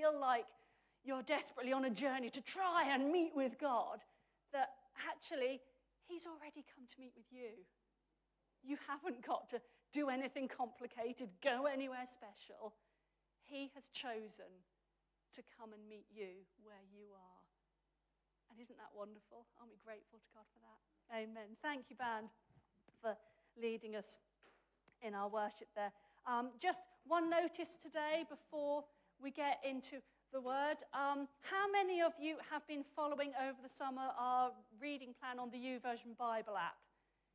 feel like you're desperately on a journey to try and meet with God, that actually he's already come to meet with you. You haven't got to do anything complicated, go anywhere special. He has chosen to come and meet you where you are. And isn't that wonderful? Aren't we grateful to God for that? Amen. Thank you, band, for leading us in our worship there. Just one notice today before we get into the word. How many of you have been following over the summer our reading plan on the YouVersion Bible app?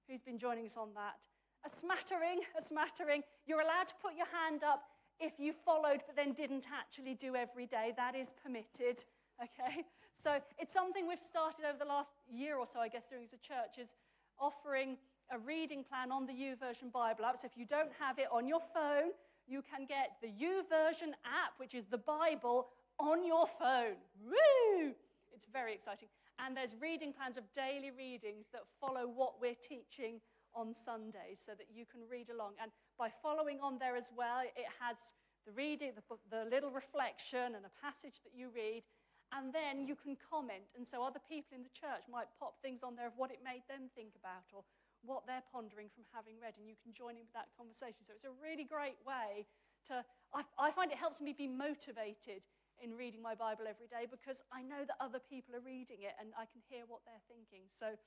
Who's been joining us on that? A smattering. You're allowed to put your hand up if you followed but then didn't actually do every day. That is permitted, okay? So it's something we've started over the last year or so, I guess, doing as a church, is offering a reading plan on the YouVersion Bible app. So if you don't have it on your phone, you can get the YouVersion app, which is the Bible, on your phone. Woo! It's very exciting. And there's reading plans of daily readings that follow what we're teaching on Sundays so that you can read along. And by following on there as well, it has the reading, the little reflection and a passage that you read, and then you can comment. And so other people in the church might pop things on there of what it made them think about or what they're pondering from having read, and you can join in with that conversation. So it's a really great way to, I find it helps me be motivated in reading my Bible every day because I know that other people are reading it and I can hear what they're thinking. So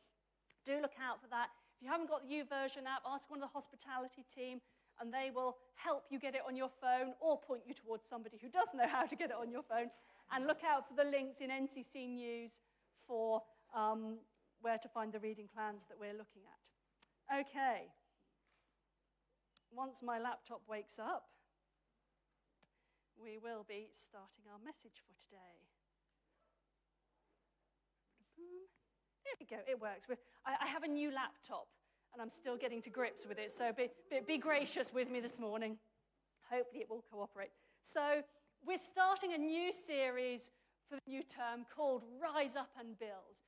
do look out for that. If you haven't got the YouVersion app, ask one of the hospitality team and they will help you get it on your phone or point you towards somebody who does know how to get it on your phone. And look out for the links in NCC News for where to find the reading plans that we're looking at. Okay. Once my laptop wakes up, we will be starting our message for today. There we go, it works. I have a new laptop, and I'm still getting to grips with it, so be gracious with me this morning. Hopefully it will cooperate. So we're starting a new series for the new term called Rise Up and Build,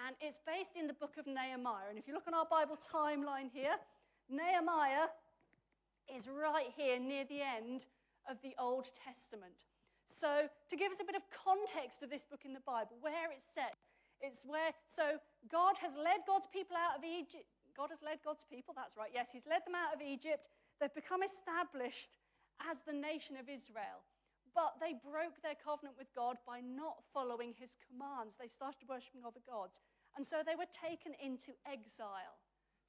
and it's based in the book of Nehemiah. And if you look on our Bible timeline here, Nehemiah is right here near the end of the Old Testament. So to give us a bit of context of this book in the Bible, where it's set, so God has led God's people out of Egypt. God has led God's people, that's right. Yes, he's led them out of Egypt. They've become established as the nation of Israel. But they broke their covenant with God by not following his commands. They started worshipping other gods. And so they were taken into exile.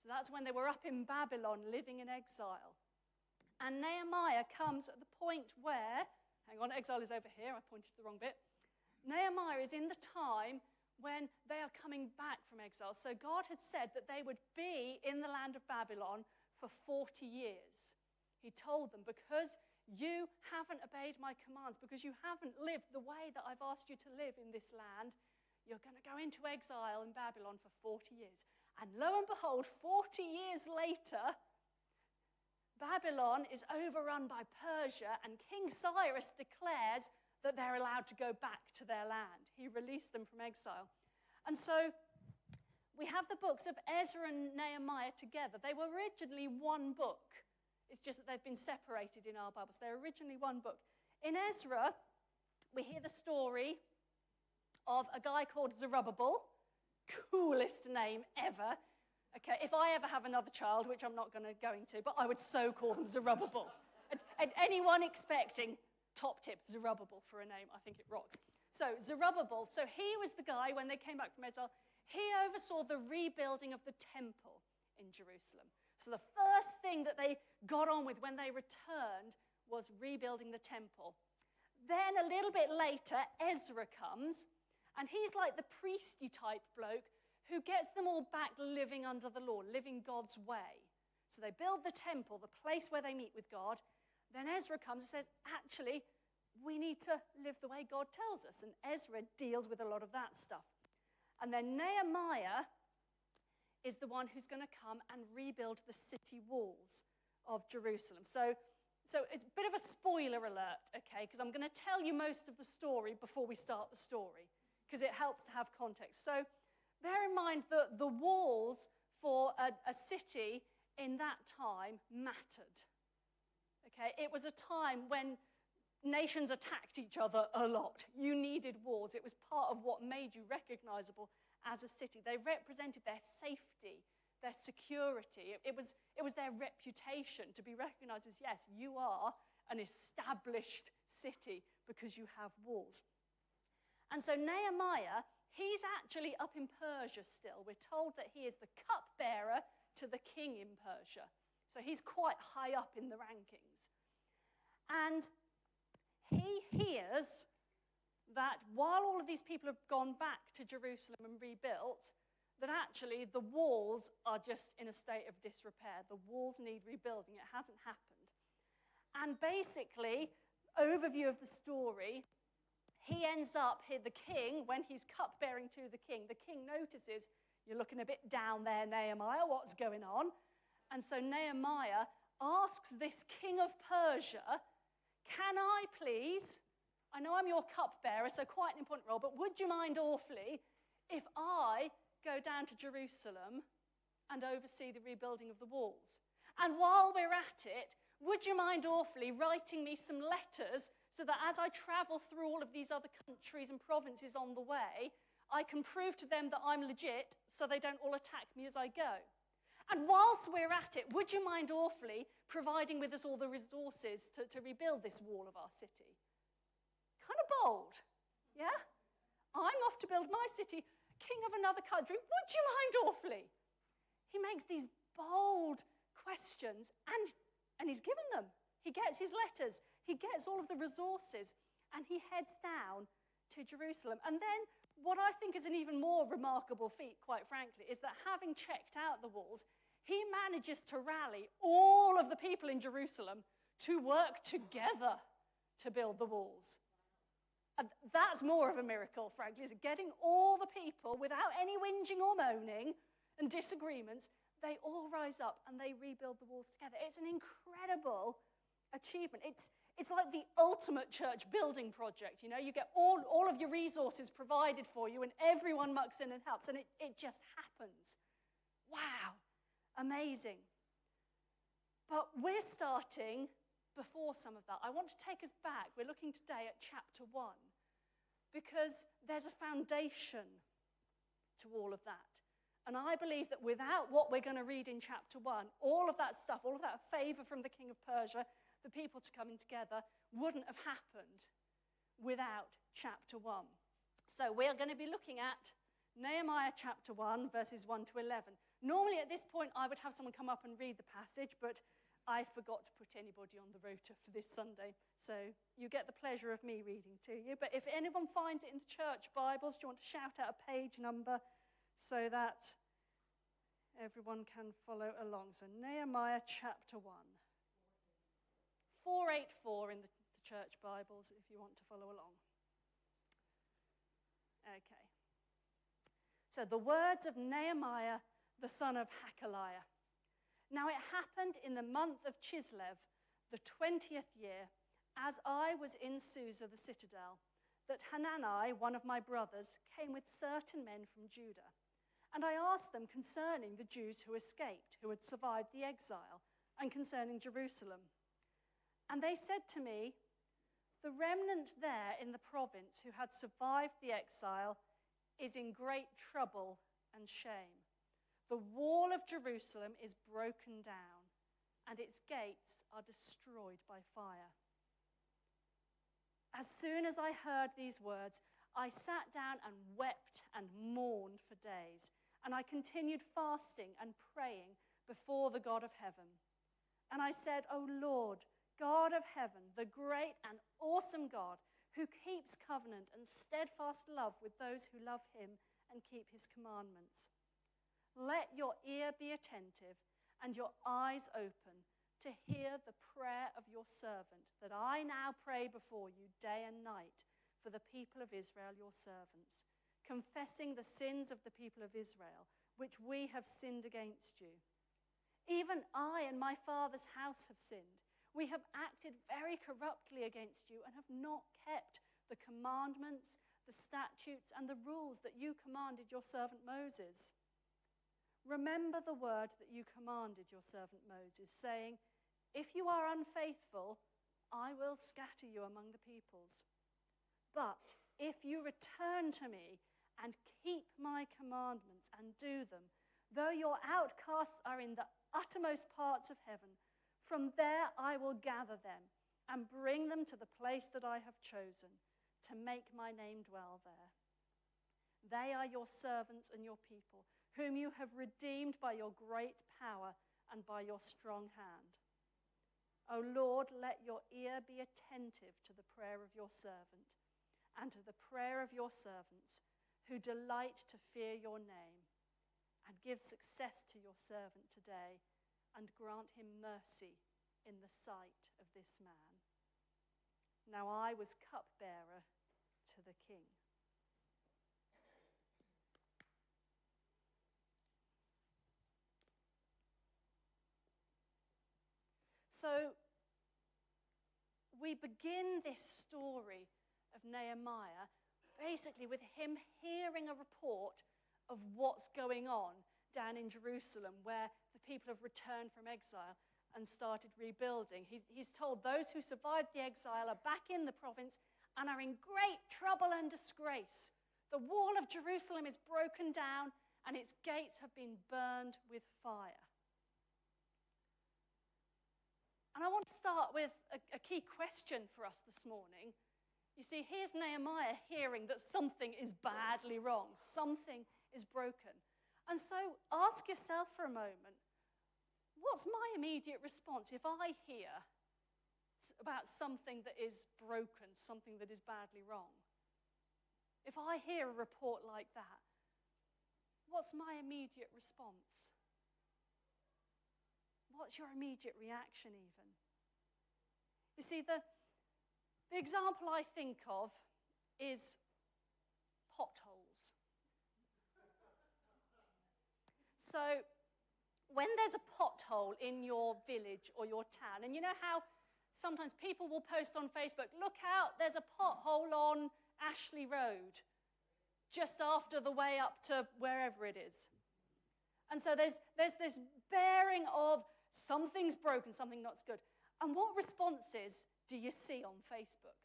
So that's when they were up in Babylon, living in exile. And Nehemiah comes at the point where, hang on, exile is over here, I pointed to the wrong bit. Nehemiah is in the time when they are coming back from exile. So God had said that they would be in the land of Babylon for 40 years. He told them, because you haven't obeyed my commands, because you haven't lived the way that I've asked you to live in this land, you're going to go into exile in Babylon for 40 years. And lo and behold, 40 years later, Babylon is overrun by Persia, and King Cyrus declares that they're allowed to go back to their land. He released them from exile. And so we have the books of Ezra and Nehemiah together. They were originally one book. It's just that they've been separated in our Bibles. They're originally one book. In Ezra, we hear the story of a guy called Zerubbabel. Coolest name ever. Okay, if I ever have another child, which I'm not going to, but I would so call them Zerubbabel. And anyone expecting, top tip, Zerubbabel for a name, I think it rocks. So Zerubbabel, so he was the guy, when they came back from exile, he oversaw the rebuilding of the temple in Jerusalem. So the first thing that they got on with when they returned was rebuilding the temple. Then a little bit later, Ezra comes, and he's like the priesty type bloke who gets them all back living under the law, living God's way. So they build the temple, the place where they meet with God. Then Ezra comes and says, actually, we need to live the way God tells us. And Ezra deals with a lot of that stuff. And then Nehemiah is the one who's going to come and rebuild the city walls of Jerusalem. So it's a bit of a spoiler alert, okay, because I'm going to tell you most of the story before we start the story, because it helps to have context. So bear in mind that the walls for a city in that time mattered. Okay, it was a time when nations attacked each other a lot. You needed walls. It was part of what made you recognizable as a city. They represented their safety, their security. It was their reputation to be recognized as, yes, you are an established city because you have walls. And so Nehemiah, he's actually up in Persia still. We're told that he is the cupbearer to the king in Persia. So he's quite high up in the rankings. And he hears that while all of these people have gone back to Jerusalem and rebuilt, that actually the walls are just in a state of disrepair. The walls need rebuilding. It hasn't happened. And basically, overview of the story, he ends up here, the king, when he's cupbearing to the king notices, you're looking a bit down there, Nehemiah, what's going on? And so Nehemiah asks this king of Persia, can I please, I know I'm your cupbearer, so quite an important role, but would you mind awfully if I go down to Jerusalem and oversee the rebuilding of the walls? And while we're at it, would you mind awfully writing me some letters so that as I travel through all of these other countries and provinces on the way, I can prove to them that I'm legit so they don't all attack me as I go? And whilst we're at it, would you mind awfully providing with us all the resources to rebuild this wall of our city? Kind of bold, yeah? I'm off to build my city, king of another country. Would you mind awfully? He makes these bold questions, and he's given them. He gets his letters. He gets all of the resources, and he heads down to Jerusalem. And then what I think is an even more remarkable feat, quite frankly, is that having checked out the walls, he manages to rally all of the people in Jerusalem to work together to build the walls. And that's more of a miracle, frankly, is getting all the people without any whinging or moaning and disagreements. They all rise up and they rebuild the walls together. It's an incredible achievement. It's like the ultimate church building project. You know, you get all of your resources provided for you and everyone mucks in and helps, and it just happens. Wow, amazing. But we're starting before some of that. I want to take us back. We're looking today at chapter 1 because there's a foundation to all of that. And I believe that without what we're going to read in chapter 1, all of that stuff, all of that favor from the king of Persia, the people to coming together, wouldn't have happened without chapter 1. So we're going to be looking at Nehemiah chapter 1, verses 1 to 11. Normally at this point I would have someone come up and read the passage, but I forgot to put anybody on the rota for this Sunday. So you get the pleasure of me reading to you. But if anyone finds it in the church Bibles, do you want to shout out a page number so that everyone can follow along? So Nehemiah chapter 1. 484 in the church Bibles if you want to follow along. Okay. So the words of Nehemiah, the son of Hakaliah. Now it happened in the month of Chislev, the 20th year, as I was in Susa, the citadel, that Hanani, one of my brothers, came with certain men from Judah. And I asked them concerning the Jews who escaped, who had survived the exile, and concerning Jerusalem. And they said to me, the remnant there in the province who had survived the exile is in great trouble and shame. The wall of Jerusalem is broken down, and its gates are destroyed by fire. As soon as I heard these words, I sat down and wept and mourned for days, and I continued fasting and praying before the God of heaven. And I said, O Lord, God of heaven, the great and awesome God, who keeps covenant and steadfast love with those who love him and keep his commandments. Let your ear be attentive and your eyes open to hear the prayer of your servant, that I now pray before you day and night for the people of Israel, your servants, confessing the sins of the people of Israel, which we have sinned against you. Even I and my father's house have sinned. We have acted very corruptly against you and have not kept the commandments, the statutes, and the rules that you commanded your servant Moses. Remember the word that you commanded your servant Moses, saying, if you are unfaithful, I will scatter you among the peoples. But if you return to me and keep my commandments and do them, though your outcasts are in the uttermost parts of heaven, from there I will gather them and bring them to the place that I have chosen, to make my name dwell there. They are your servants and your people, whom you have redeemed by your great power and by your strong hand. O Lord, let your ear be attentive to the prayer of your servant and to the prayer of your servants who delight to fear your name, and give success to your servant today, and grant him mercy in the sight of this man. Now I was cupbearer to the king. So we begin this story of Nehemiah basically with him hearing a report of what's going on down in Jerusalem, where the people have returned from exile and started rebuilding. He's told those who survived the exile are back in the province and are in great trouble and disgrace. The wall of Jerusalem is broken down and its gates have been burned with fire. And I want to start with a key question for us this morning. You see, here's Nehemiah hearing that something is badly wrong, something is broken. And so ask yourself for a moment, what's my immediate response if I hear about something that is broken, something that is badly wrong? If I hear a report like that, what's my immediate response? What's your immediate reaction even? You see, the example I think of is potholes. So when there's a pothole in your village or your town, and you know how sometimes people will post on Facebook, look out, there's a pothole on Ashley Road, just after the way up to wherever it is. And so there's this bearing of something's broken, something not good. And what responses do you see on Facebook?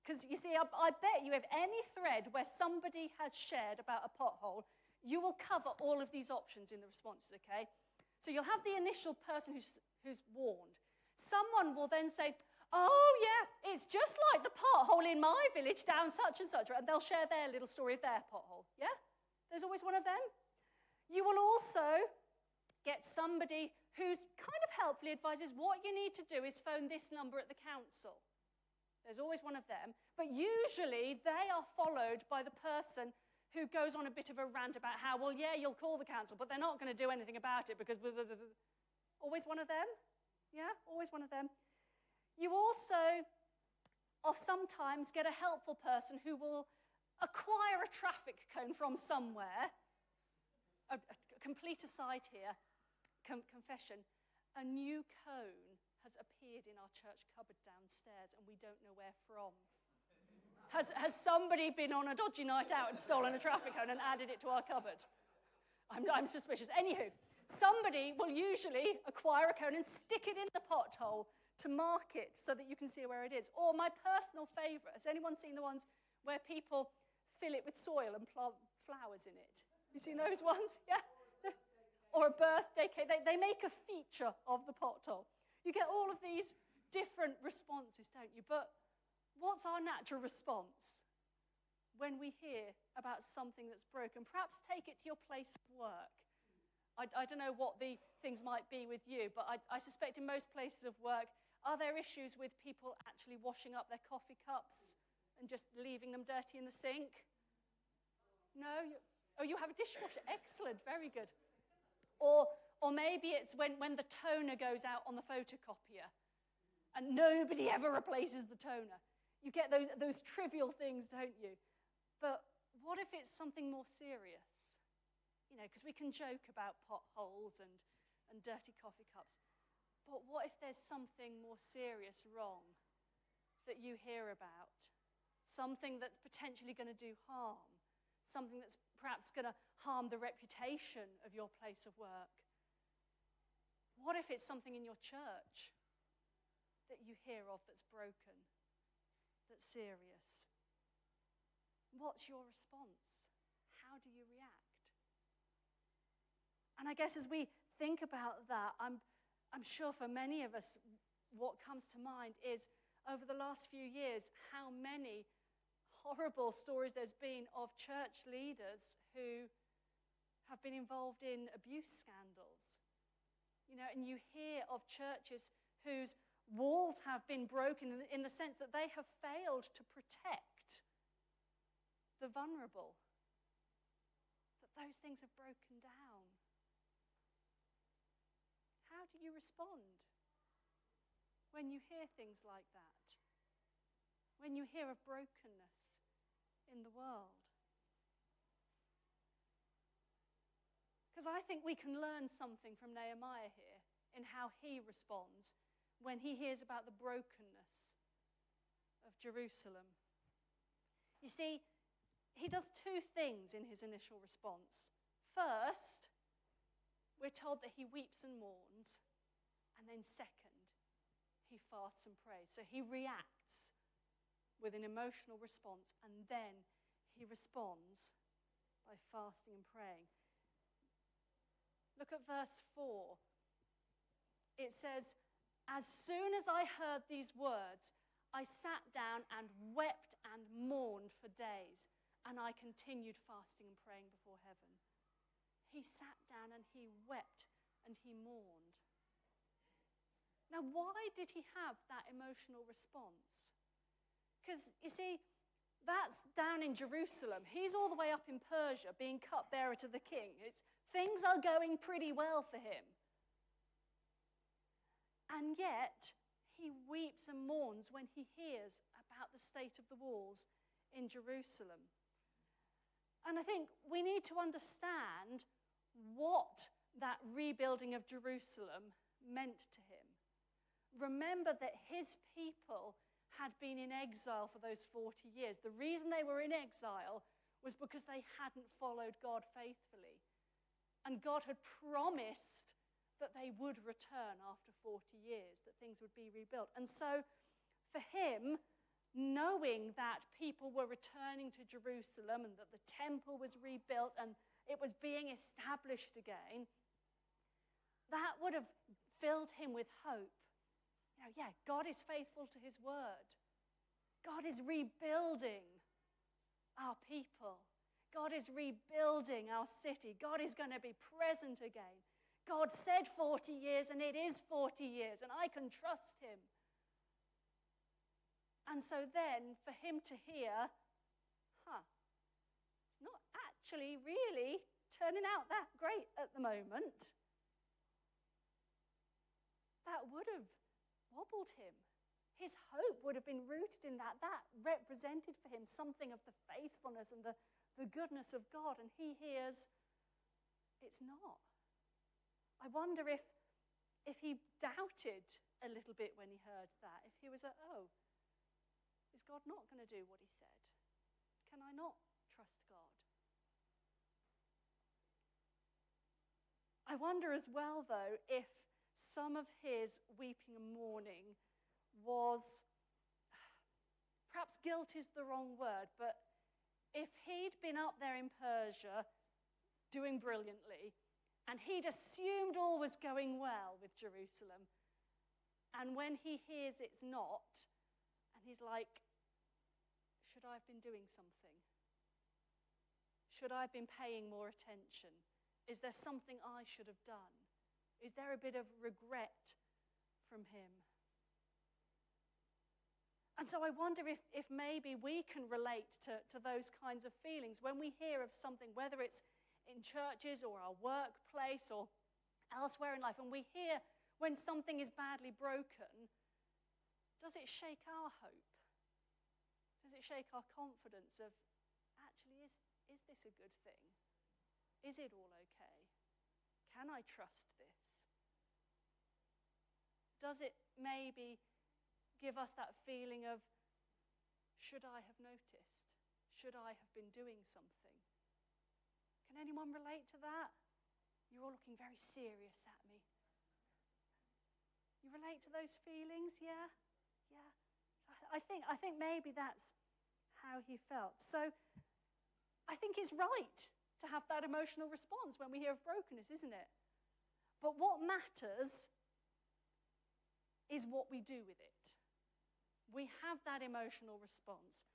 Because you see, I bet you if any thread where somebody has shared about a pothole, you will cover all of these options in the responses, okay? So you'll have the initial person who's warned. Someone will then say, oh yeah, it's just like the pothole in my village down such and such, and they'll share their little story of their pothole, yeah? There's always one of them. You will also get somebody who's kind of helpfully advises what you need to do is phone this number at the council. There's always one of them. But usually they are followed by the person who goes on a bit of a rant about how, well, yeah, you'll call the council, but they're not going to do anything about it because... Always one of them? Yeah, always one of them. You also sometimes get a helpful person who will acquire a traffic cone from somewhere. A complete aside here. Confession, a new cone has appeared in our church cupboard downstairs and we don't know where from. Has somebody been on a dodgy night out and stolen a traffic cone and added it to our cupboard? I'm suspicious. Anywho, somebody will usually acquire a cone and stick it in the pothole to mark it so that you can see where it is. Or my personal favourite, has anyone seen the ones where people fill it with soil and plant flowers in it? You seen those ones? Yeah? Or a birthday cake. They make a feature of the pothole. You get all of these different responses, don't you? But what's our natural response when we hear about something that's broken? Perhaps take it to your place of work. I don't know what the things might be with you, but I suspect in most places of work, are there issues with people actually washing up their coffee cups and just leaving them dirty in the sink? No? You have a dishwasher. Excellent. Very good. Or maybe it's when the toner goes out on the photocopier and nobody ever replaces the toner. You get those trivial things, don't you? But what if it's something more serious? You know, because we can joke about potholes and dirty coffee cups. But what if there's something more serious wrong that you hear about? Something that's potentially going to do harm? Something that's perhaps going to harm the reputation of your place of work? What if it's something in your church? that you hear of that's broken, that's serious? What's your response? How do you react? And I guess as we think about that, I'm sure for many of us, what comes to mind is over the last few years, how many horrible stories there's been of church leaders who have been involved in abuse scandals. And you hear of churches whose walls have been broken in the sense that they have failed to protect the vulnerable, that those things have broken down. How do you respond when you hear things like that? When you hear of brokenness in the world? Because I think we can learn something from Nehemiah here in how he responds when he hears about the brokenness of Jerusalem. You see, he does two things in his initial response. First, we're told that he weeps and mourns. And then second, he fasts and prays. So he reacts with an emotional response, and then he responds by fasting and praying. Look at verse 4. It says, "As soon as I heard these words, I sat down and wept and mourned for days, and I continued fasting and praying before heaven." He sat down and he wept and he mourned. Now, why did he have that emotional response? Because, you see, that's down in Jerusalem. He's all the way up in Persia, being cupbearer to the king. Things are going pretty well for him. And yet, he weeps and mourns when he hears about the state of the walls in Jerusalem. And I think we need to understand what that rebuilding of Jerusalem meant to him. Remember that his people had been in exile for those 40 years. The reason they were in exile was because they hadn't followed God faithfully. And God had promised that they would return after 40 years, that things would be rebuilt. And so for him, knowing that people were returning to Jerusalem and that the temple was rebuilt and it was being established again, that would have filled him with hope. God is faithful to his word. God is rebuilding our people. God is rebuilding our city. God is going to be present again. God said 40 years, and it is 40 years, and I can trust him. And so then, for him to hear, it's not actually really turning out that great at the moment, that would have wobbled him. His hope would have been rooted in that. That represented for him something of the faithfulness and the goodness of God, and he hears it's not. I wonder if he doubted a little bit when he heard that, if he was is God not going to do what he said? Can I not trust God? I wonder as well, though, if some of his weeping and mourning was, perhaps guilt is the wrong word, but if he'd been up there in Persia doing brilliantly, and he'd assumed all was going well with Jerusalem, and when he hears it's not, and he's like, should I have been doing something? Should I have been paying more attention? Is there something I should have done? Is there a bit of regret from him? And so I wonder if maybe we can relate to those kinds of feelings when we hear of something, whether it's in churches or our workplace or elsewhere in life, and we hear when something is badly broken, does it shake our hope? Does it shake our confidence of, actually, is this a good thing? Is it all okay? Can I trust this? Does it maybe give us that feeling of, should I have noticed? Should I have been doing something? Can anyone relate to that? You're all looking very serious at me. You relate to those feelings? Yeah? Yeah. I think maybe that's how he felt. So I think it's right to have that emotional response when we hear of brokenness, isn't it? But what matters is what we do with it. We have that emotional response,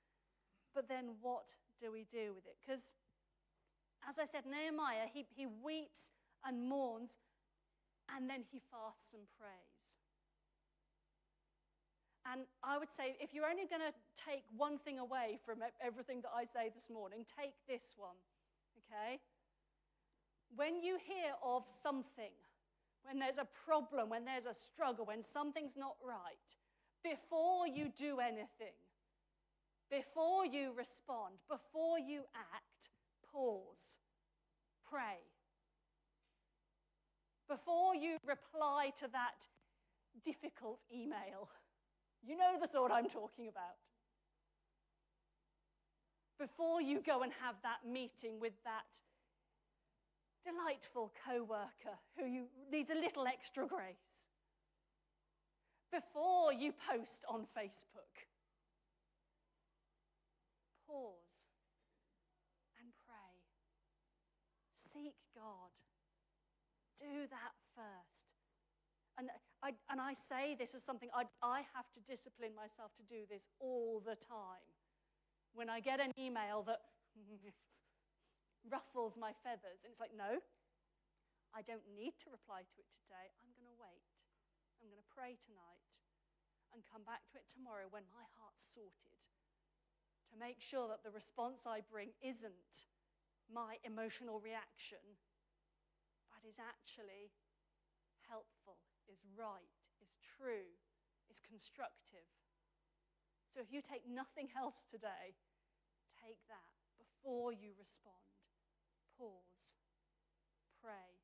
but then what do we do with it? Because, as I said, Nehemiah, he weeps and mourns, and then he fasts and prays. And I would say, if you're only going to take one thing away from everything that I say this morning, take this one, okay? When you hear of something, when there's a problem, when there's a struggle, when something's not right, before you do anything, before you respond, before you act, pause, pray. Before you reply to that difficult email, you know the sort I'm talking about. Before you go and have that meeting with that delightful co-worker who needs a little extra grace. Before you post on Facebook, pause and pray. Seek God. Do that first. And I say this as something I have to discipline myself to do this all the time. When I get an email that ruffles my feathers, and it's like, no, I don't need to reply to it today. I'm going to wait. I'm going to pray tonight and come back to it tomorrow when my heart's sorted, to make sure that the response I bring isn't my emotional reaction, but is actually helpful, is right, is true, is constructive. So if you take nothing else today, take that before you respond. Pause, pray,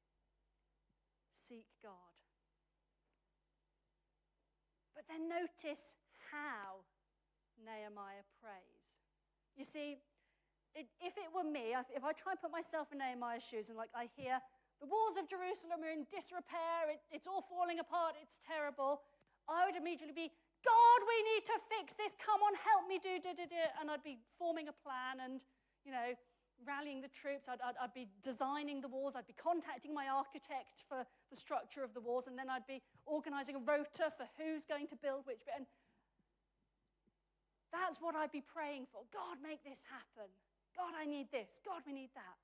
seek God. But then notice how Nehemiah prays. You see, if it were me, if I try and put myself in Nehemiah's shoes and I hear the walls of Jerusalem are in disrepair, it's all falling apart, it's terrible, I would immediately be, God, we need to fix this, come on, help me do. And I'd be forming a plan and, rallying the troops. I'd be designing the walls. I'd be contacting my architect for the structure of the walls, and then I'd be organizing a rota for who's going to build which bit. And that's what I'd be praying for. God, make this happen. God, I need this. God, we need that.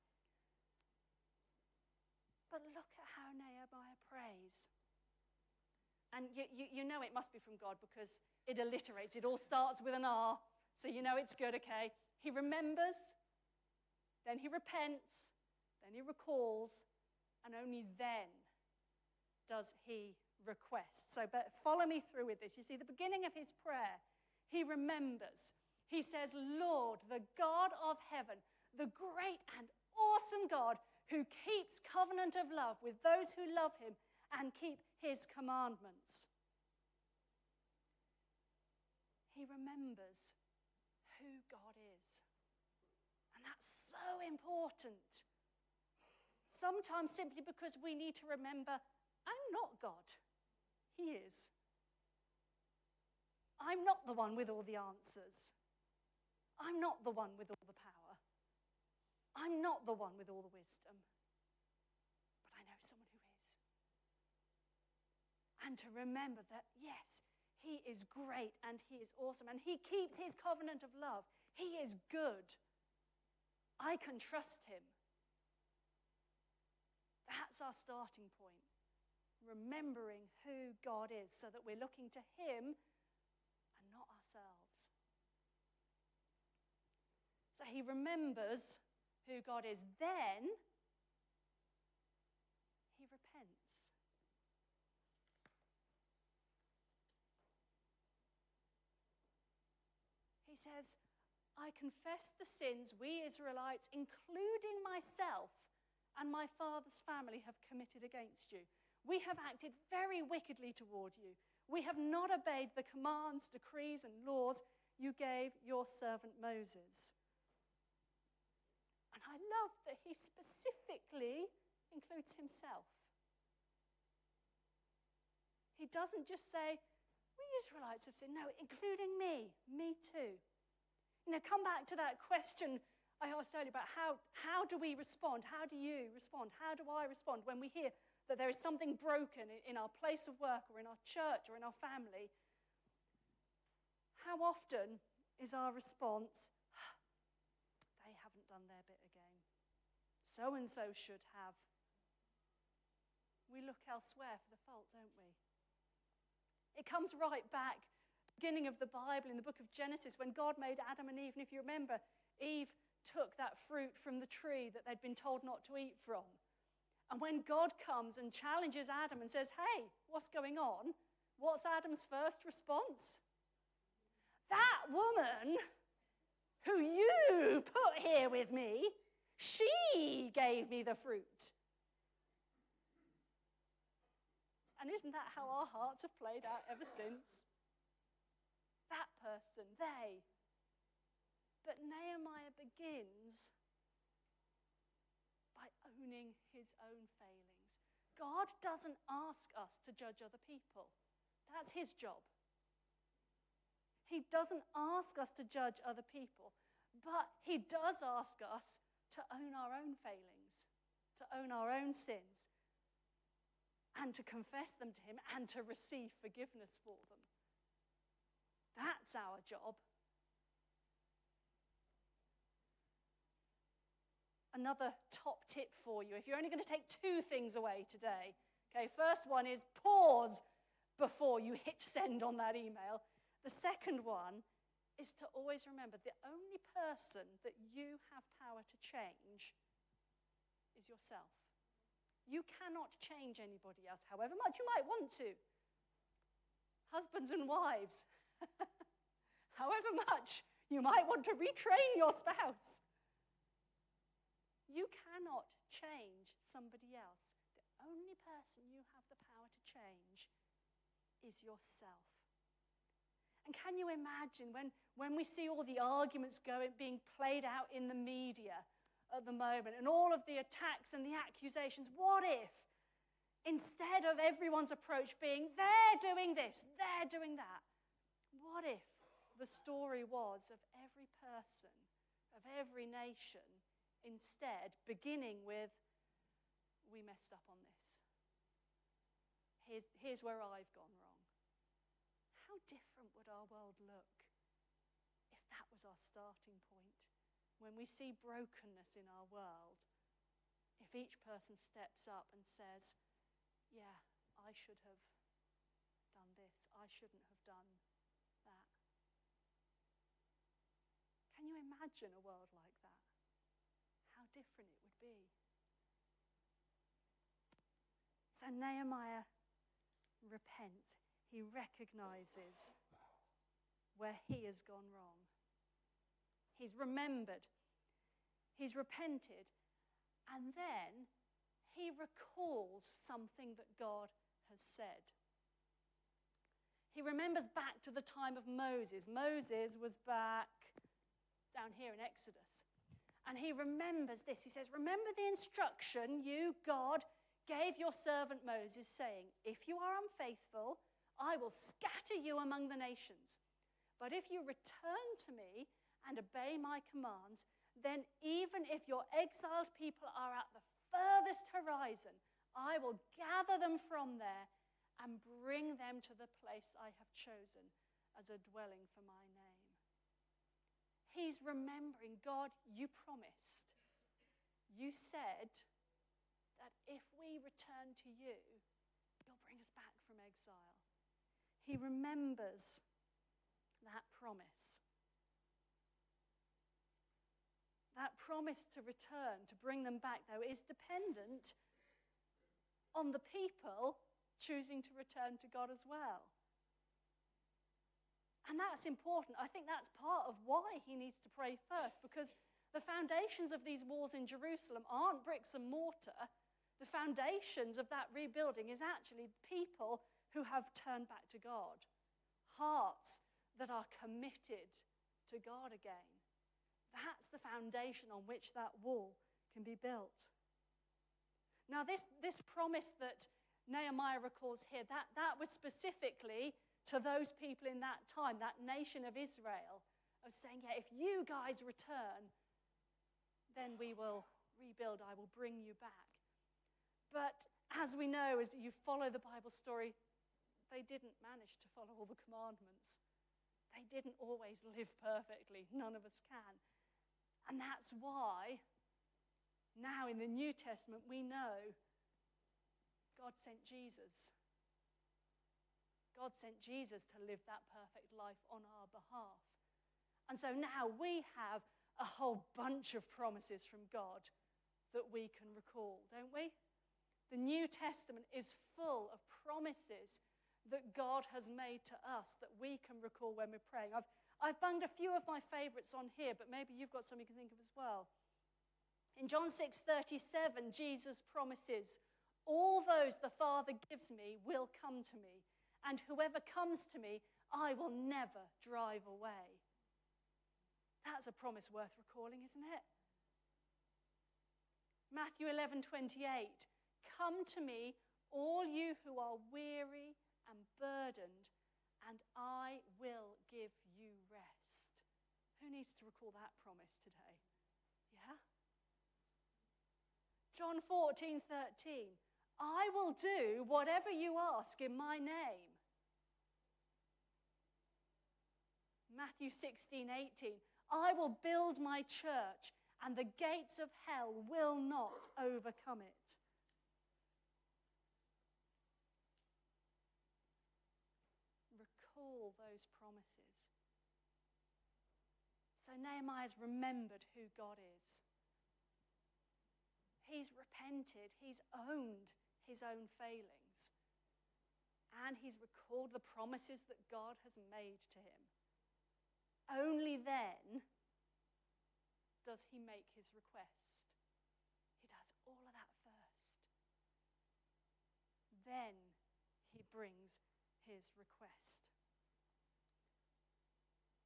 But look at how Nehemiah prays. And you know it must be from God because it alliterates. It all starts with an R, so you know it's good, okay? He remembers, then he repents, then he recalls, and only then does he request. So but follow me through with this. You see, the beginning of his prayer, he remembers. He says, Lord, the God of heaven, the great and awesome God who keeps covenant of love with those who love him and keep his commandments. He remembers who God is. And that's so important. Sometimes simply because we need to remember, I'm not God. He is. I'm not the one with all the answers. I'm not the one with all the power. I'm not the one with all the wisdom. But I know someone who is. And to remember that, yes, he is great and he is awesome and he keeps his covenant of love. He is good. I can trust him. That's our starting point. Remembering who God is so that we're looking to him and not ourselves. So he remembers who God is. Then he repents. He says, I confess the sins we Israelites, including myself and my father's family, have committed against you. We have acted very wickedly toward you. We have not obeyed the commands, decrees, and laws you gave your servant Moses. And I love that he specifically includes himself. He doesn't just say, we Israelites have sinned. No, including me too. Come back to that question I asked earlier about how do we respond? How do you respond? How do I respond when we hear that there is something broken in our place of work or in our church or in our family? How often is our response, they haven't done their bit again. So-and-so should have. We look elsewhere for the fault, don't we? It comes right back, beginning of the Bible, in the book of Genesis, when God made Adam and Eve. And if you remember, Eve took that fruit from the tree that they'd been told not to eat from. And when God comes and challenges Adam and says, hey, what's going on? What's Adam's first response? That woman who you put here with me, she gave me the fruit. And isn't that how our hearts have played out ever since? That person, they. But Nehemiah begins by owning his own failings. God doesn't ask us to judge other people. That's his job. He doesn't ask us to judge other people, but he does ask us to own our own failings, to own our own sins, and to confess them to him and to receive forgiveness for them. That's our job. Another top tip for you, if you're only going to take 2 things away today. Okay, first one is pause before you hit send on that email. The second one is to always remember the only person that you have power to change is yourself. You cannot change anybody else, however much you might want to. Husbands and wives, however much you might want to retrain your spouse. You cannot change somebody else. The only person you have the power to change is yourself. And can you imagine when we see all the arguments being played out in the media at the moment and all of the attacks and the accusations, what if instead of everyone's approach being, they're doing this, they're doing that, what if the story was of every person, of every nation, instead beginning with, we messed up on this. Here's where I've gone wrong. How different would our world look if that was our starting point? When we see brokenness in our world, if each person steps up and says, yeah, I should have done this, I shouldn't have done that. Can you imagine a world like that? How different it would be. So Nehemiah repents. He recognizes where he has gone wrong. He's remembered. He's repented. And then he recalls something that God has said. He remembers back to the time of Moses. Moses was back down here in Exodus. And he remembers this. He says, remember the instruction you, God, gave your servant Moses, saying, if you are unfaithful, I will scatter you among the nations. But if you return to me and obey my commands, then even if your exiled people are at the furthest horizon, I will gather them from there and bring them to the place I have chosen as a dwelling for my name. He's remembering, God, you promised. You said that if we return to you, you'll bring us back from exile. He remembers that promise. That promise to return, to bring them back, though, is dependent on the people choosing to return to God as well. And that's important. I think that's part of why he needs to pray first, because the foundations of these walls in Jerusalem aren't bricks and mortar. The foundations of that rebuilding is actually people who have turned back to God, hearts that are committed to God again. That's the foundation on which that wall can be built. Now, this promise that Nehemiah recalls here that was specifically to those people in that time, that nation of Israel, of saying, yeah, if you guys return, then we will rebuild, I will bring you back. But as we know, as you follow the Bible story, they didn't manage to follow all the commandments. They didn't always live perfectly. None of us can. And that's why now in the New Testament we know God sent Jesus. God sent Jesus to live that perfect life on our behalf. And so now we have a whole bunch of promises from God that we can recall, don't we? The New Testament is full of promises that God has made to us that we can recall when we're praying. I've bunged a few of my favorites on here, but maybe you've got some you can think of as well. In John 6:37, Jesus promises, all those the Father gives me will come to me, and whoever comes to me, I will never drive away. That's a promise worth recalling, isn't it? Matthew 11:28, come to me, all you who are weary and burdened, and I will give you rest. Who needs to recall that promise today? Yeah? John 14:13, I will do whatever you ask in my name. Matthew 16:18, I will build my church, and the gates of hell will not overcome it. Recall those promises. So Nehemiah's remembered who God is. He's repented. He's owned his own failings. And he's recalled the promises that God has made to him. Only then does he make his request. He does all of that first. Then he brings his request.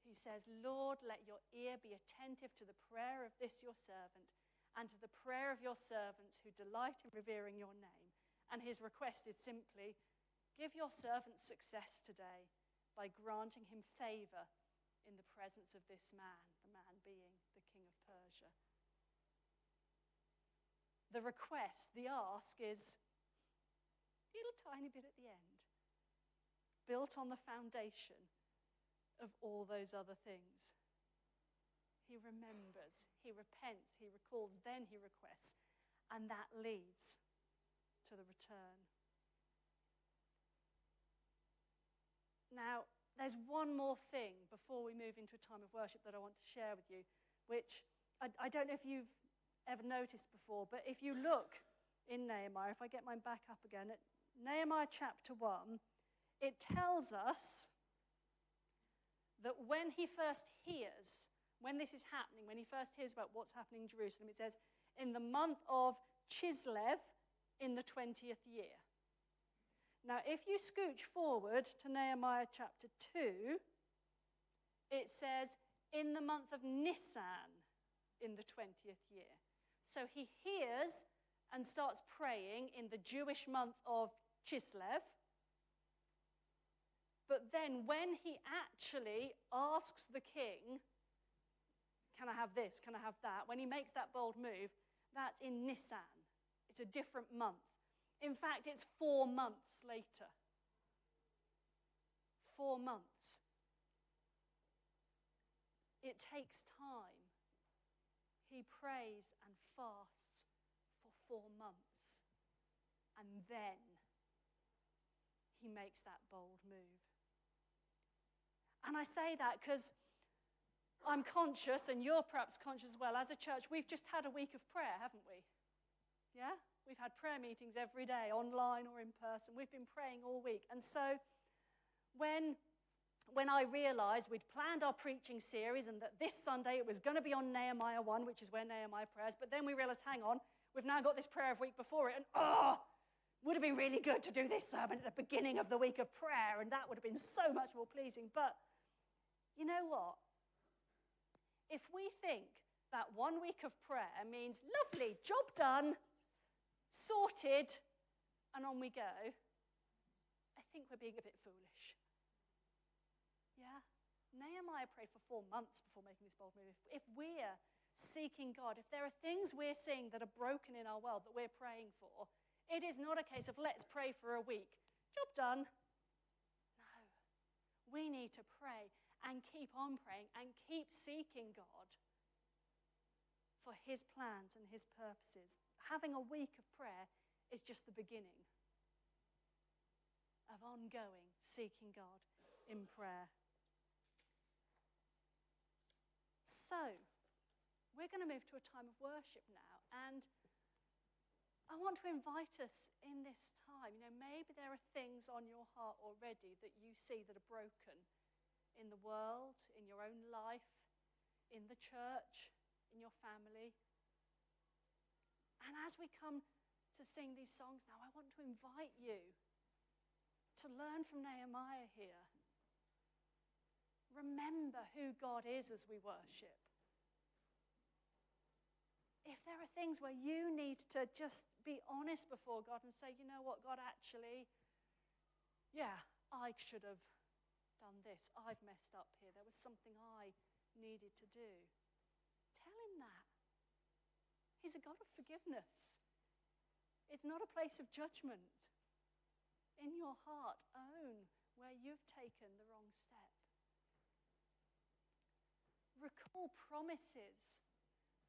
He says, Lord, let your ear be attentive to the prayer of this your servant and to the prayer of your servants who delight in revering your name. And his request is simply, give your servant success today by granting him favor in the presence of this man, the man being the king of Persia. The request, the ask, is a little tiny bit at the end, built on the foundation of all those other things. He remembers, he repents, he recalls, then he requests, and that leads to the return. Now, there's one more thing before we move into a time of worship that I want to share with you, which I don't know if you've ever noticed before, but if you look in Nehemiah, if I get mine back up again, at Nehemiah chapter 1, it tells us that when he first hears, when this is happening, when he first hears about what's happening in Jerusalem, it says, in the month of Chislev in the 20th year. Now, if you scooch forward to Nehemiah chapter 2, it says, in the month of Nisan in the 20th year. So he hears and starts praying in the Jewish month of Chislev. But then when he actually asks the king, can I have this, can I have that? When he makes that bold move, that's in Nisan. It's a different month. In fact, it's 4 months later. 4 months. It takes time. He prays and fasts for 4 months. And then he makes that bold move. And I say that because I'm conscious, and you're perhaps conscious as well, as a church, we've just had a week of prayer, haven't we? Yeah? We've had prayer meetings every day, online or in person. We've been praying all week. And so when I realized we'd planned our preaching series and that this Sunday it was going to be on Nehemiah 1, which is where Nehemiah prays, but then we realized, hang on, we've now got this prayer of week before it, and would have been really good to do this sermon at the beginning of the week of prayer, and that would have been so much more pleasing. But you know what? If we think that 1 week of prayer means, lovely, job done, sorted, and on we go, I think we're being a bit foolish. Yeah? Nehemiah prayed for 4 months before making this bold move. If we're seeking God, if there are things we're seeing that are broken in our world that we're praying for, it is not a case of let's pray for a week. Job done. No. We need to pray and keep on praying and keep seeking God for his plans and his purposes. Having a week of prayer is just the beginning of ongoing seeking God in prayer. So, we're going to move to a time of worship now, and I want to invite us in this time. Maybe there are things on your heart already that you see that are broken in the world, in your own life, in the church, in your family. And as we come to sing these songs now, I want to invite you to learn from Nehemiah here. Remember who God is as we worship. If there are things where you need to just be honest before God and say, you know what, God, actually, yeah, I should have done this. I've messed up here. There was something I needed to do. Tell him that. He's a God of forgiveness. It's not a place of judgment. In your heart, own where you've taken the wrong step. Recall promises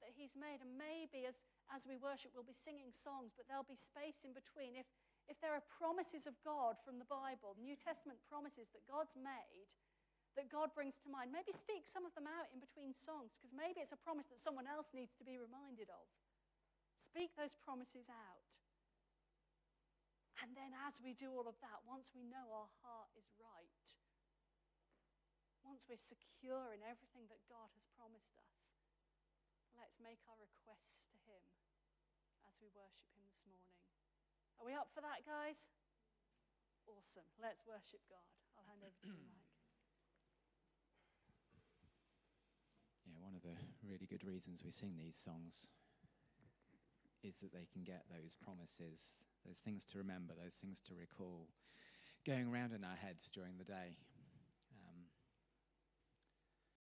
that he's made, and maybe as we worship we'll be singing songs, but there'll be space in between. If there are promises of God from the Bible, New Testament promises that God's made, that God brings to mind, maybe speak some of them out in between songs, because maybe it's a promise that someone else needs to be reminded of. Speak those promises out. And then as we do all of that, once we know our heart is right, once we're secure in everything that God has promised us, let's make our requests to him as we worship him this morning. Are we up for that, guys? Awesome. Let's worship God. I'll hand over to you, Mike. Yeah, one of the really good reasons we sing these songs is that they can get those promises, those things to remember, those things to recall, going around in our heads during the day.